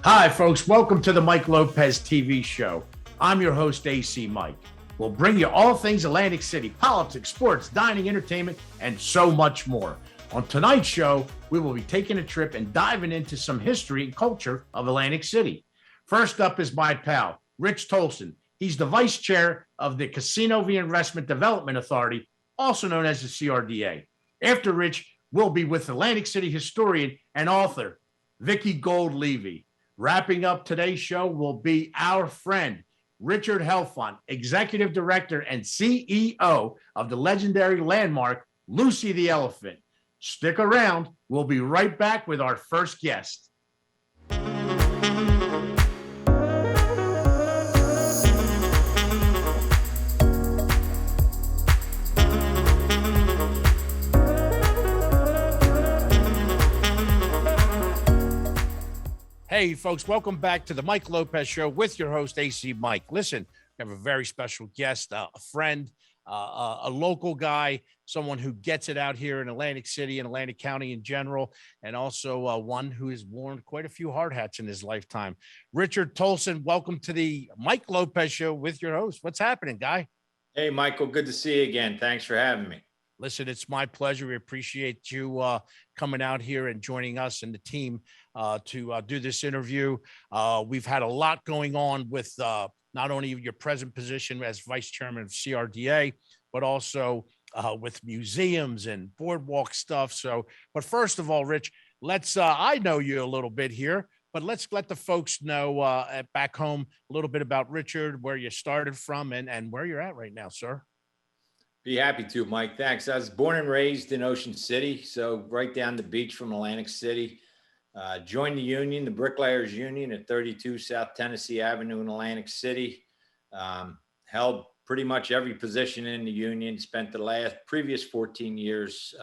Hi, folks. Welcome to the Mike Lopez TV Show. I'm your host, AC Mike. We'll bring you all things Atlantic City, politics, sports, dining, entertainment, and so much more. On tonight's show, we will be taking a trip and diving into some history and culture of Atlantic City. First up is my pal, Rich Tolson. He's the vice chair of the Casino Reinvestment Development Authority, also known as the CRDA. After Rich, we'll be with Atlantic City historian and author, Vicki Levi. Wrapping up today's show will be our friend, Richard Helfant, Executive Director and CEO of the legendary landmark, Lucy the Elephant. Stick around. We'll be right back with our first guest. Hey, folks, welcome back to the Mike Lopez Show with your host, AC Mike. Listen, we have a very special guest, a friend, a local guy, someone who gets it out here in Atlantic City and Atlantic County in general, and also one who has worn quite a few hard hats in his lifetime. Richard Tolson, welcome to the Mike Lopez Show with your host. What's happening, guy? Hey, Michael, good to see you again. Thanks for having me. Listen, it's my pleasure. We appreciate you coming out here and joining us and the team to do this interview. We've had a lot going on with not only your present position as vice chairman of CRDA, but also with museums and boardwalk stuff. So, but first of all, Rich, let's, I know you a little bit here, but let's let the folks know back home a little bit about Richard, where you started from and where you're at right now, sir. Be happy to, Mike. Thanks. I was born and raised in Ocean City, so right down the beach from Atlantic City. Joined the union, the Bricklayers Union at 32 South Tennessee Avenue in Atlantic City. Held pretty much every position in the union. Spent the previous 14 years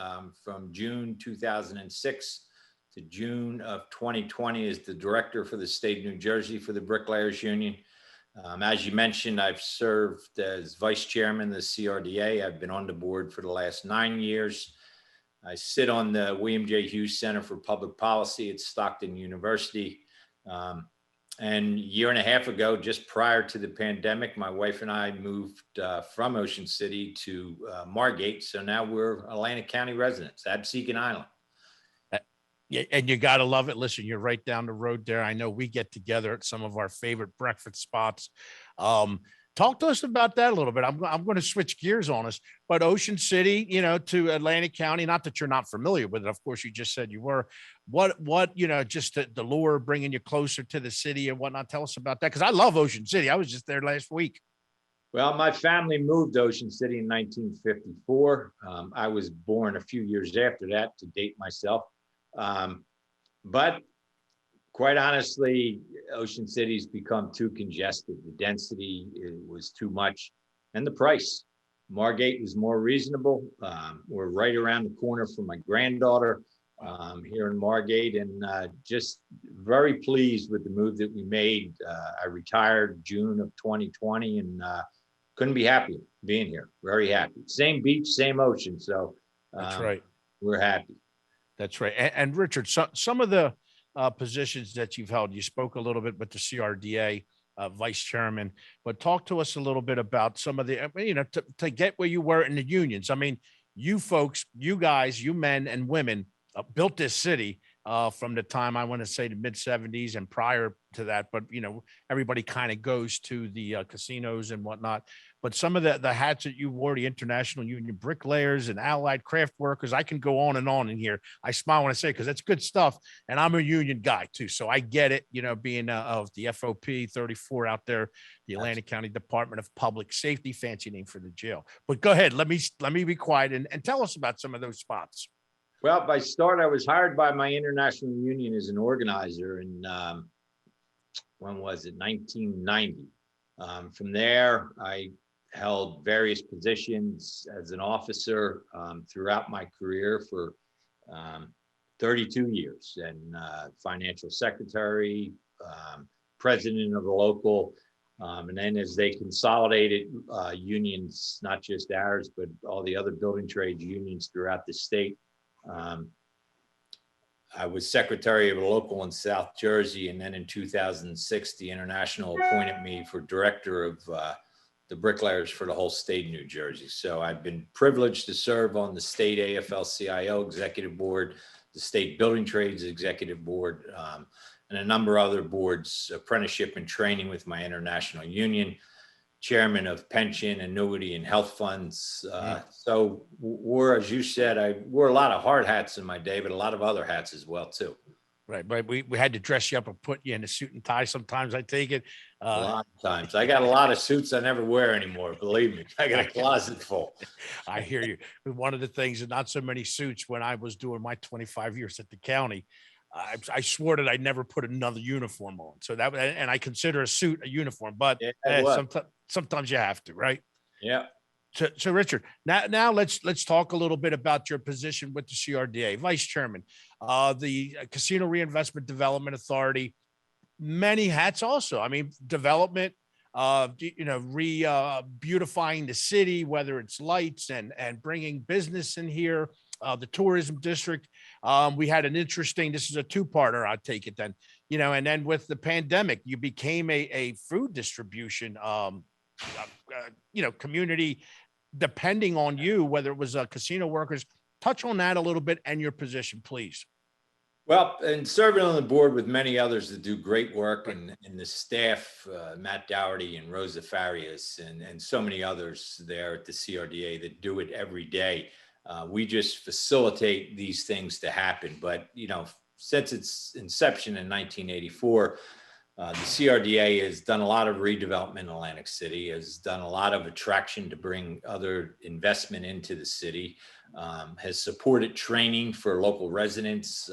from June 2006 to June of 2020 as the director for the state of New Jersey for the Bricklayers Union. As you mentioned, I've served as vice chairman of the CRDA. I've been on the board for the last 9 years. I sit on the William J. Hughes Center for Public Policy at Stockton University. And a year and a half ago, just prior to the pandemic, my wife and I moved from Ocean City to Margate. So now we're Atlantic County residents, Absecon Island. Yeah, and you got to love it. Listen, you're right down the road there. I know we get together at some of our favorite breakfast spots. Talk to us about that a little bit. I'm going to switch gears on us, but Ocean City, to Atlantic County, not that you're not familiar with it. Of course, you just said you were. What, just the lure bringing you closer to the city and whatnot. Tell us about that. Cause I love Ocean City. I was just there last week. Well, my family moved to Ocean City in 1954. I was born a few years after that, to date myself. But quite honestly, Ocean City's become too congested. The density was too much, and the price. Margate was more reasonable. We're right around the corner from my granddaughter here in Margate, and just very pleased with the move that we made. I retired June of 2020, and couldn't be happier being here. Very happy. Same beach, same ocean. So that's right. We're happy. That's right. And Richard, some of the positions that you've held, you spoke a little bit with the CRDA vice chairman, but talk to us a little bit about some of the, to get where you were in the unions. I mean, you folks, you guys, you men and women built this city from the time, I want to say, the mid 70s and prior to that. But, everybody kind of goes to the casinos and whatnot. But some of the hats that you wore, the International Union Bricklayers and Allied Craft Workers, I can go on in here. I smile when I say it because that's good stuff. And I'm a union guy, too. So I get it, being of the FOP 34 out there, the Atlantic County Department of Public Safety, fancy name for the jail. But go ahead. Let me be quiet and tell us about some of those spots. Well, by start, I was hired by my international union as an organizer in, when was it, 1990. From there, I held various positions as an officer throughout my career for 32 years, and financial secretary, president of the local, and then as they consolidated unions, not just ours, but all the other building trades unions throughout the state, I was secretary of a local in South Jersey, and then in 2006, the International appointed me for director of the bricklayers for the whole state of New Jersey. So I've been privileged to serve on the state AFL-CIO executive board, the state building trades executive board, and a number of other boards, apprenticeship and training with my international union, chairman of pension, annuity, and health funds. So we're, as you said, I wore a lot of hard hats in my day, but a lot of other hats as well, too. Right. But we had to dress you up and put you in a suit and tie sometimes, I take it. A lot of times. I got a lot of suits I never wear anymore. Believe me, I got a closet full. I hear you. One of the things, and not so many suits, when I was doing my 25 years at the county, I swore that I'd never put another uniform on. So that, and I consider a suit a uniform, but sometimes you have to, right? Yeah. So Richard, now let's talk a little bit about your position with the CRDA, vice chairman, the Casino Reinvestment Development Authority. Many hats, also. I mean, development, beautifying the city, whether it's lights and bringing business in here, the tourism district. We had an interesting. This is a two-parter. I take it then. And then with the pandemic, you became a food distribution. Community, depending on you, whether it was casino workers. Touch on that a little bit and your position, please. Well, and serving on the board with many others that do great work, and the staff, Matt Dougherty and Rosa Farias, and so many others there at the CRDA that do it every day. We just facilitate these things to happen. But, since its inception in 1984, the CRDA has done a lot of redevelopment in Atlantic City, has done a lot of attraction to bring other investment into the city, has supported training for local residents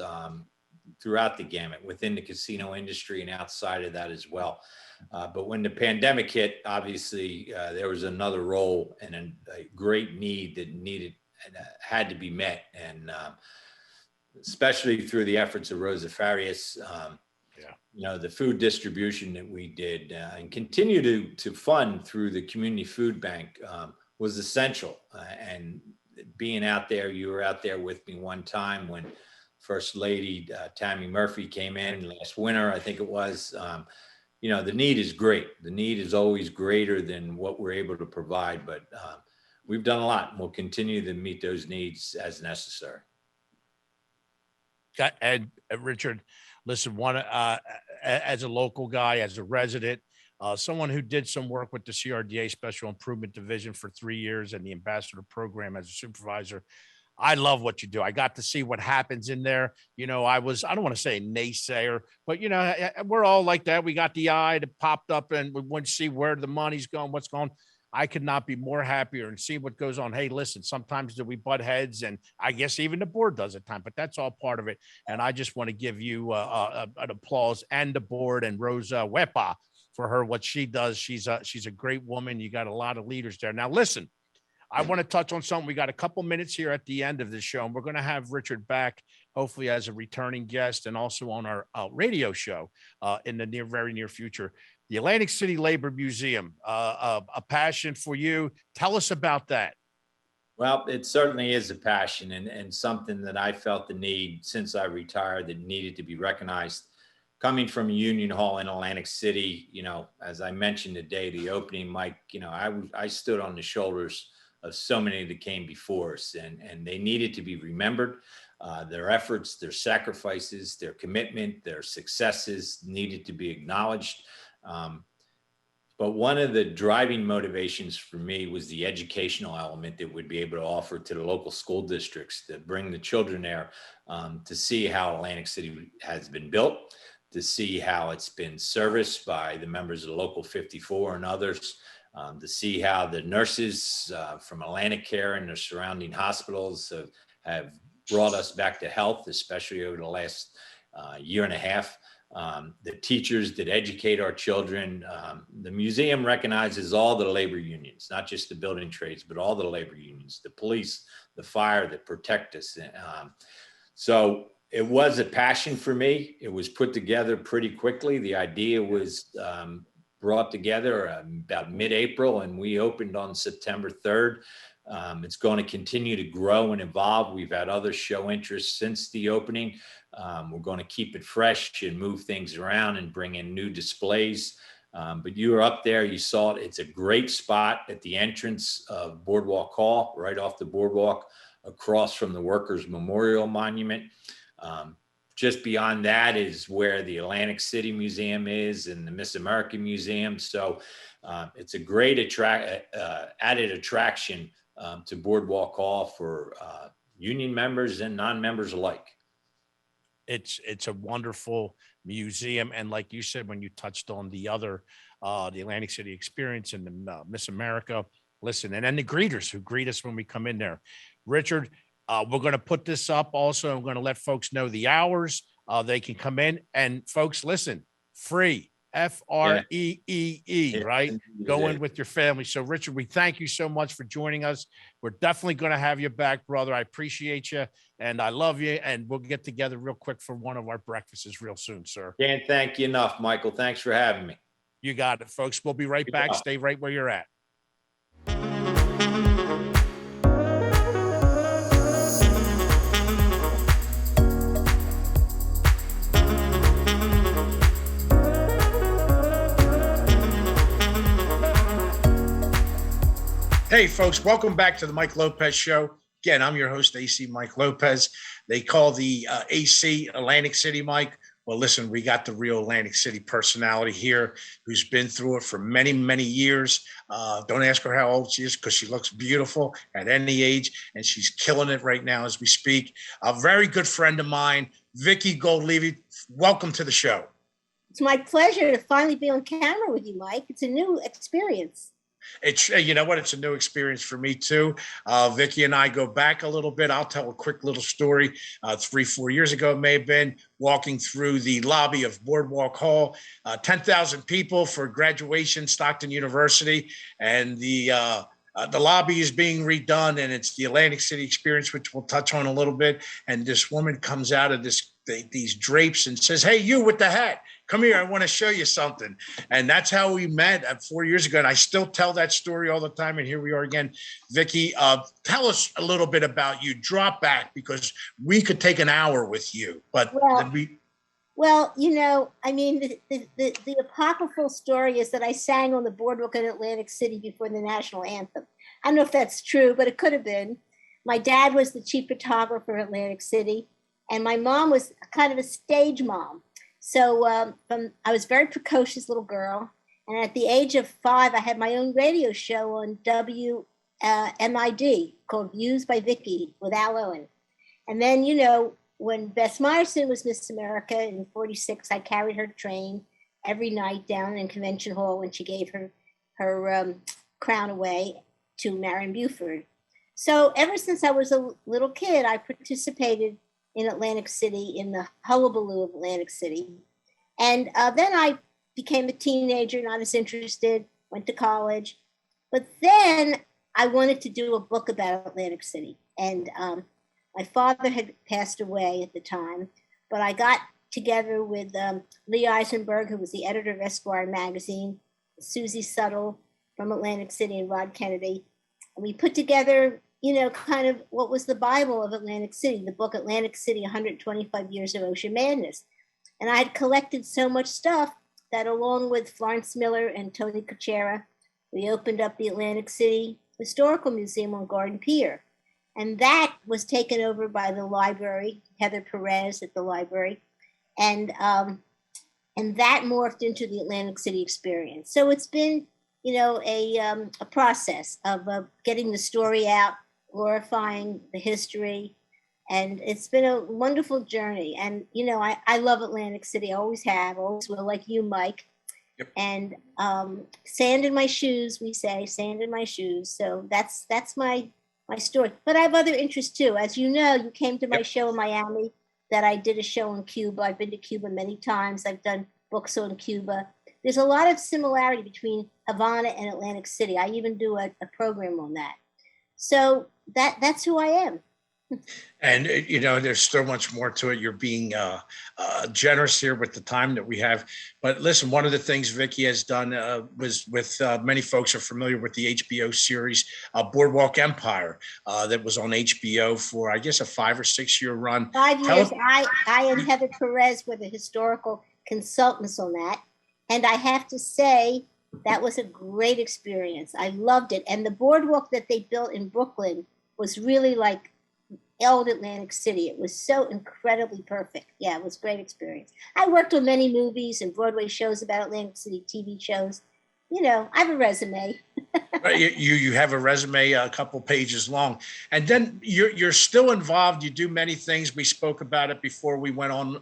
throughout the gamut within the casino industry and outside of that as well. But when the pandemic hit, obviously there was another role and a great need that had to be met. And especially through the efforts of Rosa Farias, the food distribution that we did and continue to fund through the community food bank was essential. And being out there, you were out there with me one time when First Lady Tammy Murphy came in last winter, I think it was. The need is great. The need is always greater than what we're able to provide, but we've done a lot and we'll continue to meet those needs as necessary. And Richard, listen, as a local guy, as a resident, someone who did some work with the CRDA Special Improvement Division for 3 years and the ambassador program as a supervisor, I love what you do. I got to see what happens in there. I don't want to say a naysayer, but we're all like that. We got the eye that popped up and we want to see where the money's going, what's going on. I could not be more happier and see what goes on. Hey, listen, sometimes we butt heads, and I guess even the board does at times, but that's all part of it. And I just want to give you an applause, and the board and Rosa Wepa for her, what she does. She's a great woman. You got a lot of leaders there. Now, listen, I want to touch on something. We got a couple minutes here at the end of the show, and we're going to have Richard back, hopefully as a returning guest, and also on our radio show in the very near future. The Atlantic City Labor Museum, a passion for you. Tell us about that. Well, it certainly is a passion and something that I felt the need since I retired that needed to be recognized. Coming from Union Hall in Atlantic City, as I mentioned today, the opening, Mike, I stood on the shoulders of so many that came before us, and they needed to be remembered. Their efforts, their sacrifices, their commitment, their successes needed to be acknowledged. But one of the driving motivations for me was the educational element that we'd be able to offer to the local school districts, to bring the children there, to see how Atlantic City has been built, to see how it's been serviced by the members of the Local 54 and others, to see how the nurses from Atlantic Care and the surrounding hospitals have brought us back to health, especially over the last year and a half. The teachers that educate our children. The museum recognizes all the labor unions, not just the building trades, but all the labor unions, the police, the fire that protect us. So it was a passion for me. It was put together pretty quickly. The idea was brought together about mid-April, and we opened on September 3rd. It's going to continue to grow and evolve. We've had other show interests since the opening. We're going to keep it fresh and move things around and bring in new displays. But you were up there, you saw it. It's a great spot at the entrance of Boardwalk Hall, right off the boardwalk, across from the Workers' Memorial Monument. Just beyond that is where the Atlantic City Museum is and the Miss America Museum. So it's a great added attraction to Boardwalk Hall for union members and non-members alike. It's a wonderful museum. And like you said, when you touched on the other, the Atlantic City experience and the Miss America, listen, and then the greeters who greet us when we come in there. Richard, we're going to put this up also. I'm going to let folks know the hours they can come in. And folks, listen, free, FREEE, right? Go in with your family. So Richard, we thank you so much for joining us. We're definitely going to have you back, brother. I appreciate you and I love you. And we'll get together real quick for one of our breakfasts real soon, sir. Can't thank you enough, Michael. Thanks for having me. You got it, folks. We'll be right back. Stay right where you're at. Hey, folks, welcome back to the Mike Lopez Show. Again, I'm your host, ACMike Lopez. They call the AC Atlantic City Mike. Well, listen, we got the real Atlantic City personality here who's been through it for many, many years. Don't ask her how old she is because she looks beautiful at any age, and she's killing it right now as we speak. A very good friend of mine, Vicki Levi. Welcome to the show. It's my pleasure to finally be on camera with you, Mike. It's a new experience. It's, you know what, it's a new experience for me too. Vicki and I go back a little bit. I'll tell a quick little story. 3-4 years ago, it may have been, walking through the lobby of Boardwalk Hall, 10,000 people for graduation, Stockton University. And the lobby is being redone, and it's the Atlantic City experience, which we'll touch on a little bit. And this woman comes out of these drapes and says, "Hey, you with the hat, come here. I want to show you something." And that's how we met 4 years ago. And I still tell that story all the time. And here we are again. Vicki, tell us a little bit about you. Drop back, because we could take an hour with you. But well, you know, I mean, the apocryphal story is that I sang on the boardwalk in Atlantic City before the national anthem. I don't know if that's true, but it could have been. My dad was the chief photographer at Atlantic City, and my mom was kind of a stage mom. So I was a very precocious little girl. And at the age of 5, I had my own radio show on WMID called Views by Vicki with Al Owen. And then, you know, when Bess Meyerson was Miss America in 46, I carried her train every night down in Convention Hall when she gave her crown away to Marion Buford. So ever since I was a little kid, I participated in Atlantic City, in the hullabaloo of Atlantic City. And then I became a teenager, not as interested, went to college. But then I wanted to do a book about Atlantic City. And my father had passed away at the time, but I got together with Lee Eisenberg, who was the editor of Esquire magazine, Susie Suttle from Atlantic City, and Rod Kennedy. And we put together, you know, kind of what was the Bible of Atlantic City, the book Atlantic City, 125 Years of Ocean Madness. And I had collected so much stuff that, along with Florence Miller and Tony Kuchera, we opened up the Atlantic City Historical Museum on Garden Pier. And that was taken over by the library, Heather Perez at the library. And that morphed into the Atlantic City experience. So it's been, you know, a process of getting the story out, glorifying the history. And it's been a wonderful journey. And, you know, I love Atlantic City. I always have, always will, like you, Mike. Yep. And sand in my shoes, we say, sand in my shoes. So that's my story. But I have other interests too. As you know, you came to my show in Miami, that I did a show in Cuba. I've been to Cuba many times. I've done books on Cuba. There's a lot of similarity between Havana and Atlantic City. I even do a program on that. So that's who I am. And, there's so much more to it. You're being generous here with the time that we have. But listen, one of the things Vicki has done was with many folks are familiar with the HBO series Boardwalk Empire that was on HBO for, I guess, a 5 or 6 year run. 5 years. I and Heather Perez were the historical consultants on that. And I have to say, that was a great experience. I loved it. And the boardwalk that they built in Brooklyn was really like old Atlantic City. It was so incredibly perfect. Yeah, it was a great experience. I worked on many movies and Broadway shows about Atlantic City, TV shows. I have a resume. You have a resume a couple pages long, and then you're still involved. You do many things. We spoke about it before we went on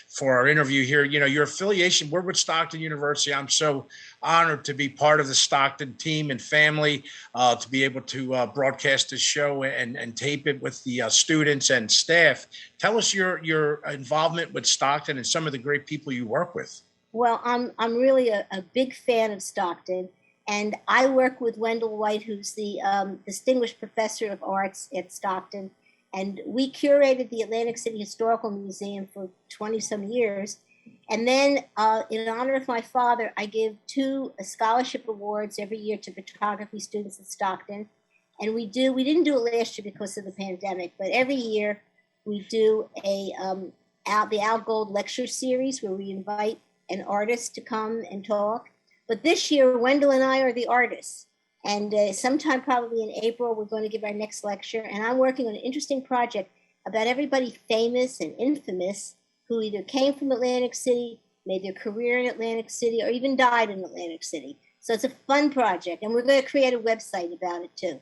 for our interview here. Your affiliation. We're with Stockton University. I'm so honored to be part of the Stockton team and family, to be able to broadcast this show and tape it with the students and staff. Tell us your involvement with Stockton and some of the great people you work with. Well, I'm really a big fan of Stockton, and I work with Wendell White, who's the Distinguished Professor of Arts at Stockton, and we curated the Atlantic City Historical Museum for 20-some years. And then in honor of my father, I give 2 scholarship awards every year to photography students at Stockton. And we didn't do it last year because of the pandemic, but every year we do the Al Gold Lecture Series where we invite an artist to come and talk. But this year, Wendell and I are the artists. And sometime probably in April, we're going to give our next lecture. And I'm working on an interesting project about everybody famous and infamous who either came from Atlantic City, made their career in Atlantic City, or even died in Atlantic City. So it's a fun project. And we're going to create a website about it, too.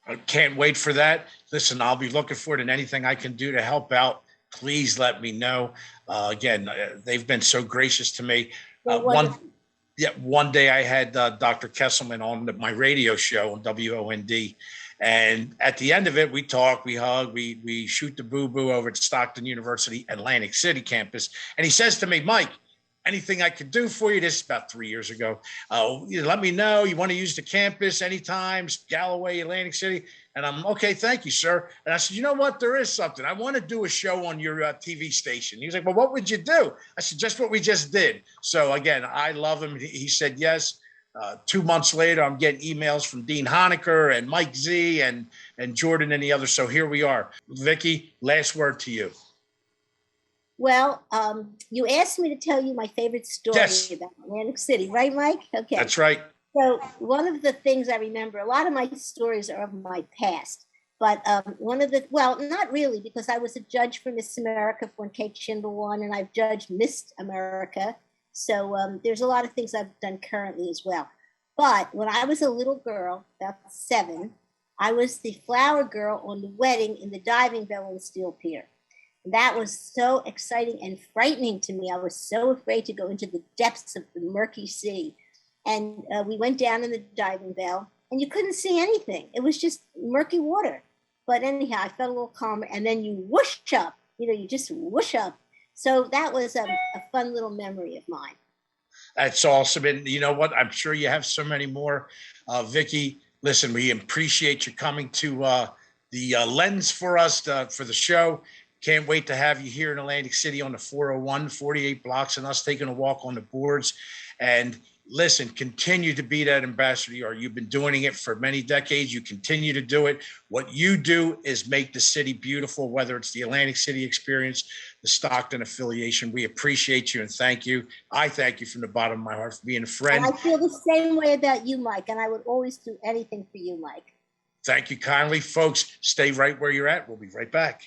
I can't wait for that. Listen, I'll be looking for it, and anything I can do to help out, please let me know. Again, they've been so gracious to me. One day I had Dr. Kesselman on my radio show on WOND. And at the end of it, we talk, we hug, we shoot the boo-boo over at Stockton University, Atlantic City campus. And he says to me, Mike, anything I could do for you? This is about 3 years ago. Let me know. You want to use the campus anytime, Galloway, Atlantic City. And I'm okay. Thank you, sir. And I said, you know what? There is something. I want to do a show on your TV station. He was like, well, what would you do? I said, just what we just did. So again, I love him. He said, yes. 2 months later, I'm getting emails from Dean Honecker and Mike Z and Jordan and the others. So here we are. Vicki, last word to you. Well, you asked me to tell you my favorite story about Atlantic City, right, Mike? Okay. That's right. So one of the things I remember, a lot of my stories are of my past, but not really, because I was a judge for Miss America when Kate Schindler won, and I've judged Miss America. So there's a lot of things I've done currently as well. But when I was a little girl, about 7, I was the flower girl on the wedding in the diving bell on the Steel Pier. That was so exciting and frightening to me. I was so afraid to go into the depths of the murky sea. And we went down in the diving bell, and you couldn't see anything. It was just murky water. But anyhow, I felt a little calmer. And then you whoosh up. You just whoosh up. So that was a fun little memory of mine. That's awesome. And you know what? I'm sure you have so many more. Vicki, listen, we appreciate you coming to the lens for us for the show. Can't wait to have you here in Atlantic City on the 401, 48 blocks, and us taking a walk on the boards. And listen, continue to be that ambassador you are. You've been doing it for many decades. You continue to do it. What you do is make the city beautiful, whether it's the Atlantic City experience, the Stockton affiliation. We appreciate you and thank you. I thank you from the bottom of my heart for being a friend. And I feel the same way about you, Mike, and I would always do anything for you, Mike. Thank you kindly. Folks, stay right where you're at. We'll be right back.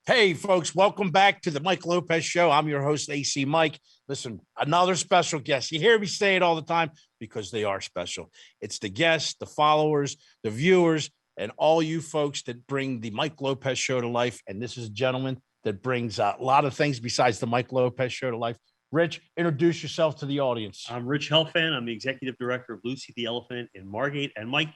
Hey, folks, welcome back to the Mike Lopez Show. I'm your host, AC Mike. Listen, another special guest. You hear me say it all the time because they are special. It's the guests, the followers, the viewers, and all you folks that bring the Mike Lopez Show to life. And this is a gentleman that brings a lot of things besides the Mike Lopez Show to life. Rich, introduce yourself to the audience. I'm Rich Helfant. I'm the executive director of Lucy the Elephant in Margate. And Mike,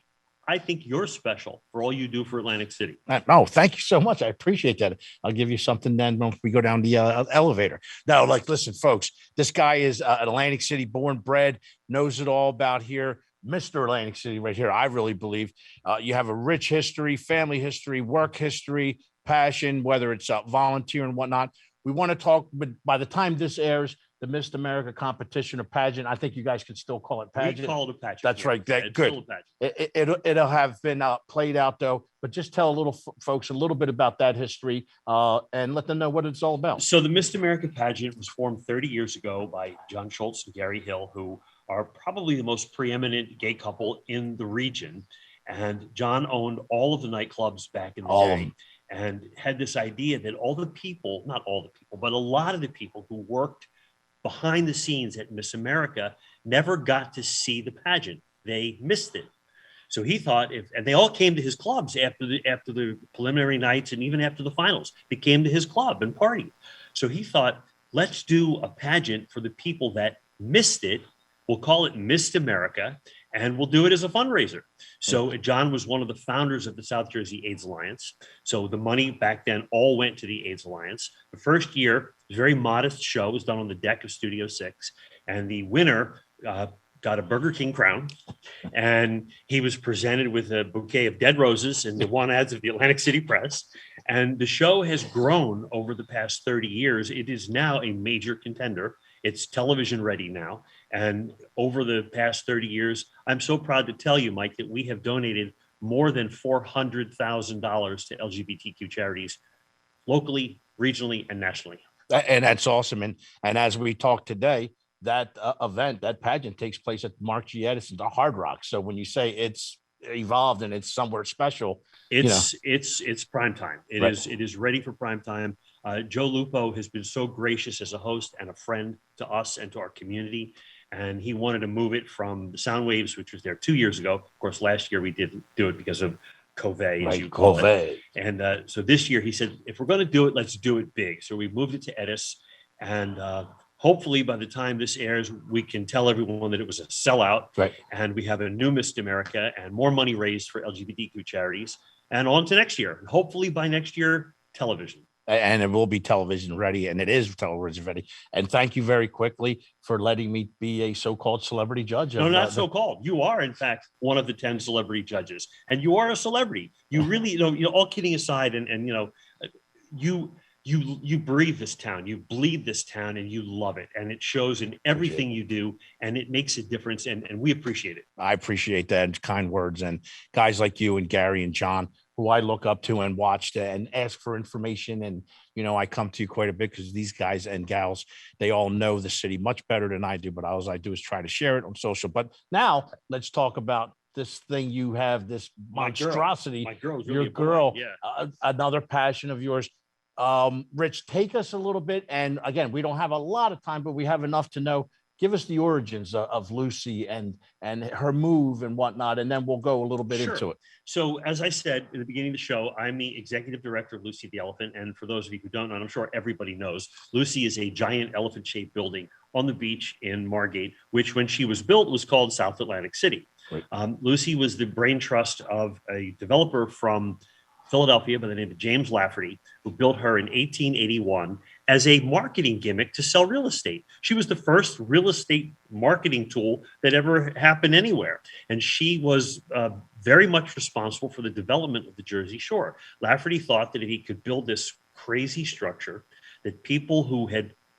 I think you're special for all you do for Atlantic City. No, thank you so much. I appreciate that. I'll give you something then when we go down the elevator. No, like, listen, folks, this guy is Atlantic City born, bred, knows it all about here. Mr. Atlantic City right here. I really believe you have a rich history, family history, work history, passion, whether it's volunteer and whatnot. We want to talk, but by the time this airs, the Miss America competition or pageant, I think you guys could still call it pageant. We call it a pageant. That's right. That It's good. still a pageant. It'll have been played out though, but just tell a little folks a little bit about that history and let them know what it's all about. So the Miss America pageant was formed 30 years ago by John Schultz and Gary Hill, who are probably the most preeminent gay couple in the region. And John owned all of the nightclubs back in the day, and had this idea that all the people, not all the people, but a lot of the people who worked behind the scenes at Miss America never got to see the pageant. They missed it. So he thought, and they all came to his clubs after the preliminary nights and even after the finals. They came to his club and partied. So he thought, let's do a pageant for the people that missed it. We'll call it Miss America, and we'll do it as a fundraiser. So John was one of the founders of the South Jersey AIDS Alliance. So the money back then all went to the AIDS Alliance. The first year, a very modest show was done on the deck of Studio 6, and the winner got a Burger King crown, and he was presented with a bouquet of dead roses in the one ads of the Atlantic City Press. And the show has grown over the past 30 years. It is now a major contender. It's television ready now. And over the past 30 years, I'm so proud to tell you, Mike, that we have donated more than $400,000 to LGBTQ charities locally, regionally, and nationally. And that's awesome. And as we talk today, that event, that pageant takes place at Mark G. Edison's, the Hard Rock. So when you say it's evolved and it's somewhere special, it's prime time. It Right. is ready for prime time. Joe Lupo has been so gracious as a host and a friend to us and to our community. And he wanted to move it from the sound waves, which was there 2 years ago. Of course, last year we didn't do it because of COVID, as you call it. And so this year he said, if we're going to do it, let's do it big. So we moved it to Edis, and hopefully by the time this airs, we can tell everyone that it was a sellout. Right. And we have a new Miss America and more money raised for LGBTQ charities, and on to next year. Hopefully by next year, television. And it will be television ready, and it is television ready. And thank you very quickly for letting me be a so-called celebrity judge. No, not so-called. You are, in fact, one of the 10 celebrity judges, and you are a celebrity. You really, all kidding aside, and you breathe this town, you bleed this town, and you love it. And it shows in everything you do, and it makes a difference. And we appreciate it. I appreciate that. Kind words. And guys like you and Gary and John, who I look up to and watched and ask for information. And, I come to you quite a bit because these guys and gals, they all know the city much better than I do. But all I do is try to share it on social. But now let's talk about this thing you have, this monstrosity. My girl, your girl, yeah. Another passion of yours. Rich, take us a little bit. And again, we don't have a lot of time, but we have enough to know. Give us the origins of Lucy and her move and whatnot, and then we'll go a little bit into it. So as I said in the beginning of the show, I'm the executive director of Lucy the Elephant. And for those of you who don't know, and I'm sure everybody knows, Lucy is a giant elephant-shaped building on the beach in Margate, which when she was built was called South Atlantic City. Right. Lucy was the brain trust of a developer from Philadelphia by the name of James Lafferty, who built her in 1881 as a marketing gimmick to sell real estate. She was the first real estate marketing tool that ever happened anywhere. And she was very much responsible for the development of the Jersey Shore. Lafferty thought that if he could build this crazy structure, that people who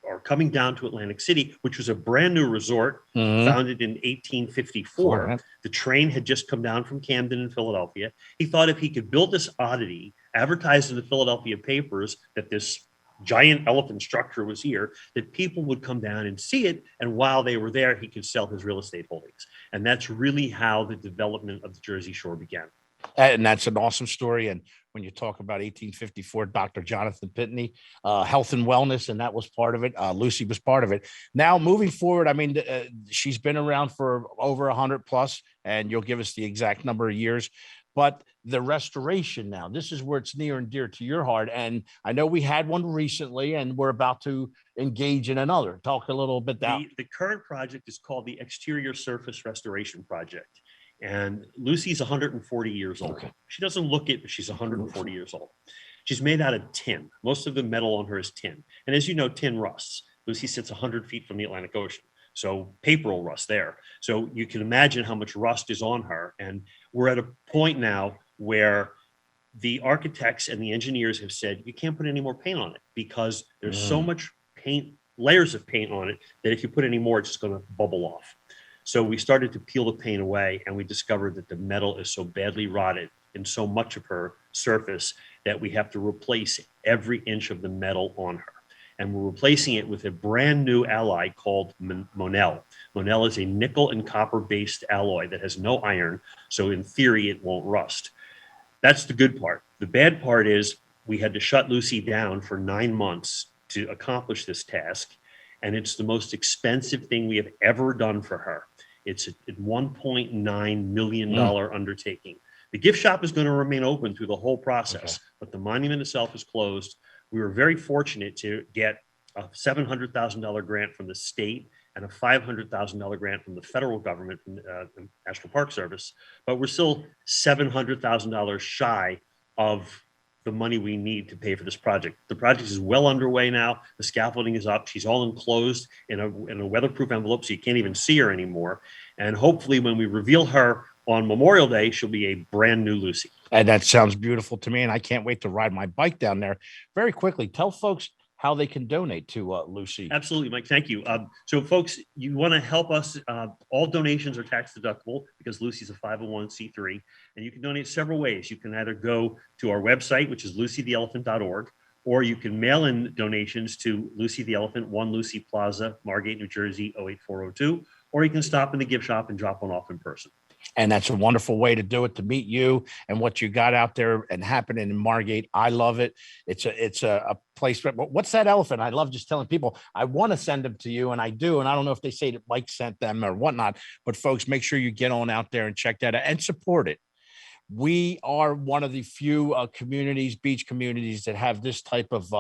are coming down to Atlantic City, which was a brand new resort founded in 1854. The train had just come down from Camden in Philadelphia. He thought if he could build this oddity, advertise in the Philadelphia papers that this giant elephant structure was here, that people would come down and see it. And while they were there, he could sell his real estate holdings. And that's really how the development of the Jersey Shore began. And that's an awesome story. And when you talk about 1854, Dr. Jonathan Pitney, health and wellness, and that was part of it. Lucy was part of it. Now, moving forward, I mean, she's been around for over 100 plus, and you'll give us the exact number of years. But the restoration now, this is where it's near and dear to your heart. And I know we had one recently, and we're about to engage in another. Talk a little bit about the current project is called the Exterior Surface Restoration Project. And Lucy's 140 years old. Okay. She doesn't look it, but she's 140 years old. She's made out of tin. Most of the metal on her is tin. And as you know, tin rusts. Lucy sits 100 feet from the Atlantic Ocean. So paper will rust there. So you can imagine how much rust is on her. And we're at a point now where the architects and the engineers have said, you can't put any more paint on it because there's so much paint, layers of paint on it, that if you put any more, it's just going to bubble off. So we started to peel the paint away, and we discovered that the metal is so badly rotted in so much of her surface that we have to replace every inch of the metal on her. And we're replacing it with a brand new alloy called Monel. Monel is a nickel and copper based alloy that has no iron. So in theory, it won't rust. That's the good part. The bad part is we had to shut Lucy down for 9 months to accomplish this task. And it's the most expensive thing we have ever done for her. It's a $1.9 million undertaking. The gift shop is going to remain open through the whole process, but the monument itself is closed. We were very fortunate to get a $700,000 grant from the state and a $500,000 grant from the federal government, from the National Park Service, but we're still $700,000 shy of the money we need to pay for this project. The project is well underway now. The scaffolding is up. She's all enclosed in a weatherproof envelope, so you can't even see her anymore. And hopefully when we reveal her on Memorial Day, she'll be a brand new Lucy. And that sounds beautiful to me. And I can't wait to ride my bike down there. Very quickly, tell folks how they can donate to Lucy. Absolutely, Mike. Thank you. So folks, you want to help us. All donations are tax deductible because Lucy's a 501c3. And you can donate several ways. You can either go to our website, which is lucytheelephant.org, or you can mail in donations to Lucy the Elephant, 1 Lucy Plaza, Margate, New Jersey, 08402, or you can stop in the gift shop and drop one off in person. And that's a wonderful way to do it, to meet you and what you got out there and happening in Margate. I love it. It's a place. What's that elephant? I love just telling people I want to send them to you, and I do. And I don't know if they say that Mike sent them or whatnot, but folks, make sure you get on out there and check that out and support it. We are one of the few communities, beach communities, that have this type of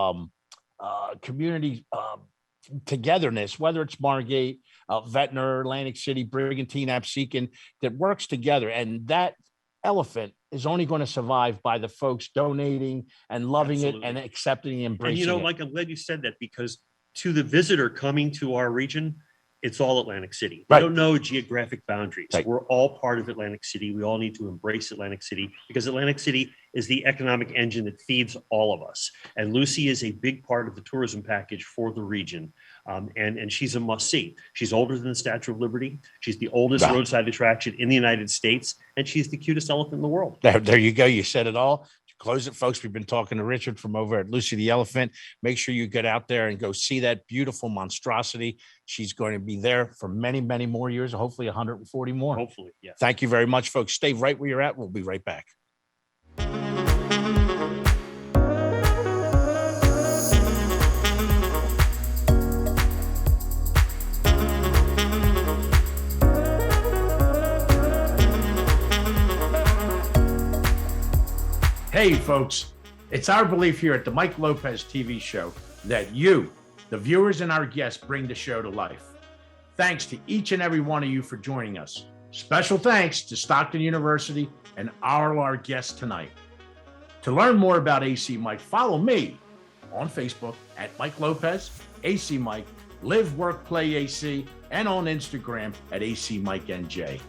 community togetherness, whether it's Margate, Ventnor, Atlantic City, Brigantine, Absecon, that works together. And that elephant is only going to survive by the folks donating and loving it and accepting and embracing it. And you know, Mike, I'm glad you said that, because to the visitor coming to our region, it's all Atlantic City. They don't know geographic boundaries. Right. We're all part of Atlantic City. We all need to embrace Atlantic City because Atlantic City is the economic engine that feeds all of us. And Lucy is a big part of the tourism package for the region. And she's a must-see. She's older than the Statue of Liberty. She's the oldest roadside attraction in the United States. And she's the cutest elephant in the world. There you go. You said it all. Close it, folks. We've been talking to Richard from over at Lucy the Elephant. Make sure you get out there and go see that beautiful monstrosity. She's going to be there for many, many more years, hopefully 140 more. Hopefully, yes. Thank you very much, folks. Stay right where you're at. We'll be right back. Hey, folks, it's our belief here at the Mike Lopez TV Show that you, the viewers and our guests, bring the show to life. Thanks to each and every one of you for joining us. Special thanks to Stockton University and all our guests tonight. To learn more about ACMike, follow me on Facebook at Mike Lopez, ACMike, LiveWorkPlayAC, and on Instagram at ACMikeNJ.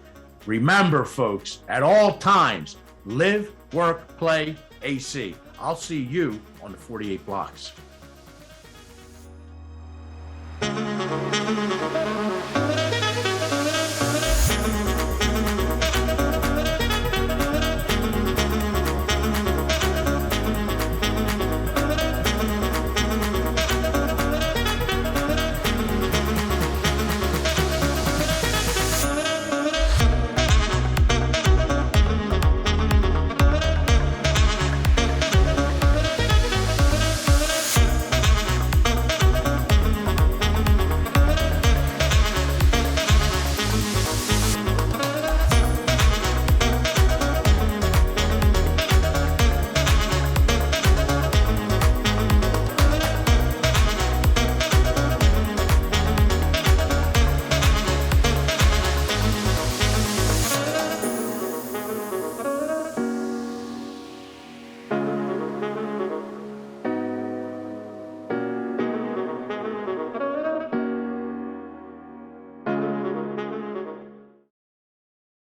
Remember, folks, at all times, live, work, play, AC. I'll see you on the 48 blocks.